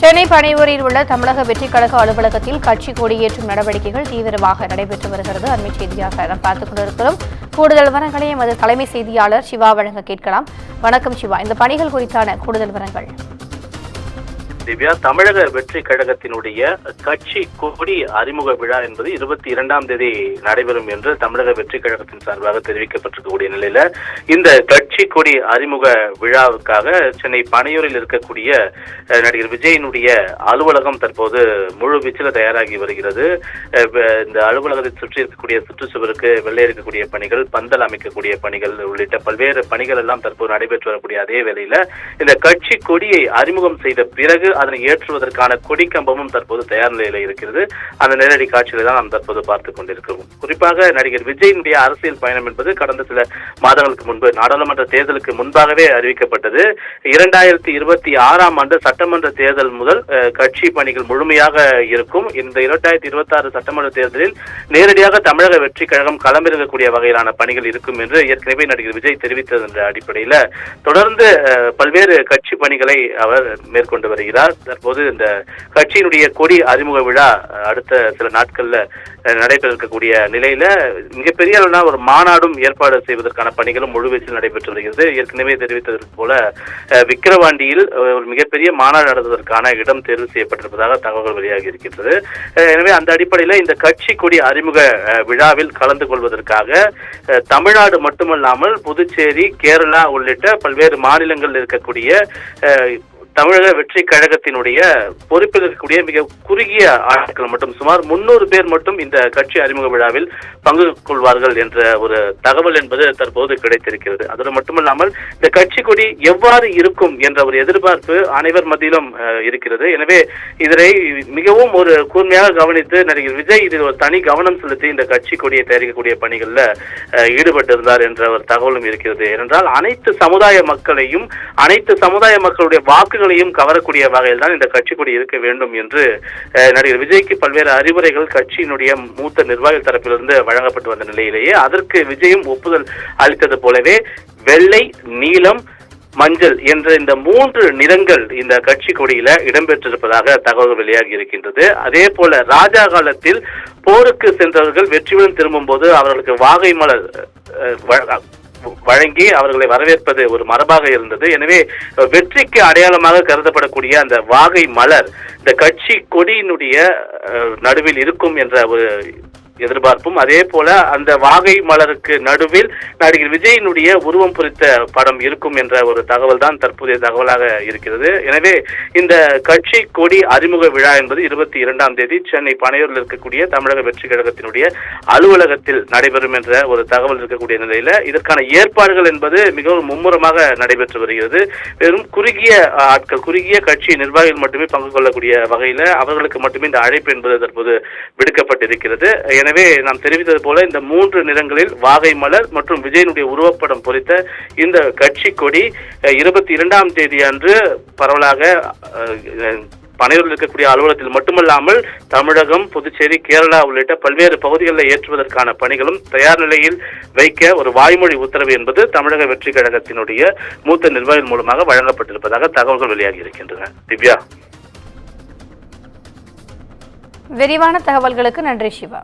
சென்னை பனையூரில் உள்ள தமிழக வெற்றிக் கழக அலுவலகத்தில் கட்சி கொடியேற்றும் நடவடிக்கைகள் தீவிரமாக நடைபெற்று வருகிறது. அண்மை செய்தியாக நாம் பார்த்துக் கொண்டிருக்கிறோம். கூடுதல் விவரங்களை எமது தலைமை செய்தியாளர் சிவா வழங்க கேட்கலாம். வணக்கம் சிவா, இந்த பணிகள் குறித்தான கூடுதல் விவரங்கள். திவ்யா, தமிழக வெற்றி கழகத்தினுடைய கட்சி கொடி அறிமுக விழா என்பது 22ஆம் தேதி நடைபெறும் என்று தமிழக வெற்றி கழகத்தின் சார்பாக தெரிவிக்கப்பட்டிருக்கக்கூடிய நிலையில இந்த கட்சி கொடி அறிமுக விழாவுக்காக சென்னை பனையூரில் இருக்கக்கூடிய நடிகர் விஜயினுடைய அலுவலகம் தற்போது முழு வீச்சில் தயாராகி வருகிறது. இந்த அலுவலகத்தை சுற்றி இருக்கக்கூடிய சுற்றுச்சுவருக்கு வெள்ளை இருக்கக்கூடிய பணிகள், பந்தல் அமைக்கக்கூடிய பணிகள் உள்ளிட்ட பல்வேறு பணிகள் எல்லாம் தற்போது நடைபெற்று வரக்கூடிய அதே வேளையில இந்த கட்சி கொடியை அறிமுகம் செய்த பிறகு அதனை ஏற்றுவதற்கான கொடிக்கம்பமும் தற்போது தயார் நிலையில இருக்கிறது. அந்த நேரடி காட்சிகளை தான் நாம் தற்போது பார்த்துக் கொண்டிருக்கிறோம். குறிப்பாக நடிகர் விஜயினுடைய அரசியல் பயணம் என்பது கடந்த சில மாதங்களுக்கு முன்பு நாடாளுமன்ற தேர்தலுக்கு முன்பாகவே அறிவிக்கப்பட்டது. 2026ஆம் ஆண்டு சட்டமன்ற தேர்தல் முதல் கட்சி பணிகள் முழுமையாக இருக்கும். இந்த 2026 சட்டமன்ற தேர்தலில் நேரடியாக தமிழக வெற்றி கழகம் களமிறங்கக்கூடிய வகையிலான பணிகள் இருக்கும் என்று ஏற்கனவே நடிகர் விஜய் தெரிவித்தது என்ற அடிப்படையில தொடர்ந்து பல்வேறு கட்சி பணிகளை அவர் மேற்கொண்டு வருகிறார். தற்போது இந்த கட்சியினுடைய கொடி அறிமுக விழா அடுத்த சில நாட்கள்ல நடைபெற இருக்கக்கூடிய நிலையில மிகப்பெரிய அளவிலான ஒரு மாநாடும் ஏற்பாடு செய்வதற்கான பணிகளும் முழுவீச்சில் நடைபெற்று வருகிறது. ஏற்கனவே தெரிவித்ததற்கு போல விக்கிரவாண்டியில் ஒரு மிகப்பெரிய மாநாடு நடத்துவதற்கான இடம் தேர்வு செய்யப்பட்டிருப்பதாக தகவல்கள் வெளியாகி இருக்கின்றது. எனவே அந்த அடிப்படையில் இந்த கட்சி கொடி அறிமுக விழாவில் கலந்து கொள்வதற்காக தமிழ்நாடு மட்டுமல்லாமல் புதுச்சேரி, கேரளா உள்ளிட்ட பல்வேறு மாநிலங்களில் இருக்கக்கூடிய தமிழக வெற்றி கழகத்தினுடைய பொறுப்பில் இருக்கக்கூடிய மிக குறுகிய ஆட்கள் மட்டும் சுமார் 300 பேர் மட்டும் இந்த கட்சி அறிமுக விழாவில் பங்கு கொள்வார்கள் என்ற ஒரு தகவல் என்பது தற்போது கிடைத்திருக்கிறது. அதோடு மட்டுமல்லாமல் இந்த கட்சி கொடி எவ்வாறு இருக்கும் என்ற ஒரு எதிர்பார்ப்பு அனைவர் மத்தியிலும் இருக்கிறது. எனவே இதனை மிகவும் ஒரு கூர்மையாக கவனித்து நடிகர் விஜய் இதில் ஒரு தனி கவனம் செலுத்தி இந்த கட்சி கொடியை தயாரிக்கக்கூடிய பணிகளில் ஈடுபட்டிருந்தார் என்ற ஒரு தகவலும் இருக்கிறது. ஏனென்றால் அனைத்து சமுதாய மக்களையும், அனைத்து சமுதாய மக்களுடைய வாக்குகள் கவரக்கூடிய வகையில் தான் இந்த கட்சி கொடி இருக்க வேண்டும் என்று நடிகர் விஜய்க்கு பல்வேறு அறிவுரைகள் கட்சியினுடைய மூத்த நிர்வாகிகள் தரப்பிலிருந்து வழங்கப்பட்டு வந்த நிலையிலேயே அதற்கு விஜயும் ஒப்புதல் அளித்தது போலவே வெள்ளை, நீலம், மஞ்சள் என்ற இந்த 3 நிறங்கள் இந்த கட்சி கொடியில இடம்பெற்றிருப்பதாக தகவல் வெளியாகி இருக்கின்றது. அதே போல ராஜா காலத்தில் போருக்கு சென்றவர்கள் வெற்றியுடன் திரும்பும் போது அவர்களுக்கு வாகை மலர் வழங்கி அவர்களை வரவேற்பது ஒரு மரபாக இருந்தது. எனவே வெற்றிக்கு அடையாளமாக கருதப்படக்கூடிய அந்த வாகை மலர் இந்த கட்சி கொடியினுடைய நடுவில் இருக்கும் என்ற ஒரு எதிர்பார்ப்பும், அதே போல அந்த வாகை மலருக்கு நடுவில் நடிகர் விஜயினுடைய உருவம் பொறித்த படம் இருக்கும் என்ற ஒரு தகவல் தான் தற்போதைய தகவலாக இருக்கிறது. எனவே இந்த கட்சி கொடி அறிமுக விழா என்பது 22ஆம் தேதி சென்னை பனையூரில் இருக்கக்கூடிய தமிழக வெற்றி கழகத்தினுடைய அலுவலகத்தில் நடைபெறும் என்ற ஒரு தகவல் இருக்கக்கூடிய நிலையில இதற்கான ஏற்பாடுகள் என்பது மிகவும் மும்முரமாக நடைபெற்று வருகிறது. வெறும் குறுகிய ஆட்கள், குறுகிய கட்சி நிர்வாகிகள் மட்டுமே பங்கு கொள்ளக்கூடிய வகையில அவர்களுக்கு மட்டுமே இந்த அழைப்பு என்பது தற்போது விடுக்கப்பட்டிருக்கிறது. எனவே நாம் தெரிவித்தது போல இந்த 3 நிறங்களில் வாகை மலர் மற்றும் விஜயனுடைய உருவப்படம் பொறித்த இந்த கட்சி கொடி 22ஆம் தேதி அன்று பரவலாக பனையூரில் இருக்கக்கூடிய அலுவலகத்தில் மட்டுமல்லாமல் தமிழகம், புதுச்சேரி, கேரளா உள்ளிட்ட பல்வேறு பகுதிகளில் ஏற்றுவதற்கான பணிகளும் தயார் நிலையில் வைக்க ஒரு வாய்மொழி உத்தரவு என்பது தமிழக வெற்றி கழகத்தினுடைய மூத்த நிர்வாகிகள் மூலமாக வழங்கப்பட்டிருப்பதாக தகவல்கள் வெளியாகி இருக்கின்றன. திவ்யா, விரிவான தகவல்களுக்கு நன்றி சிவா.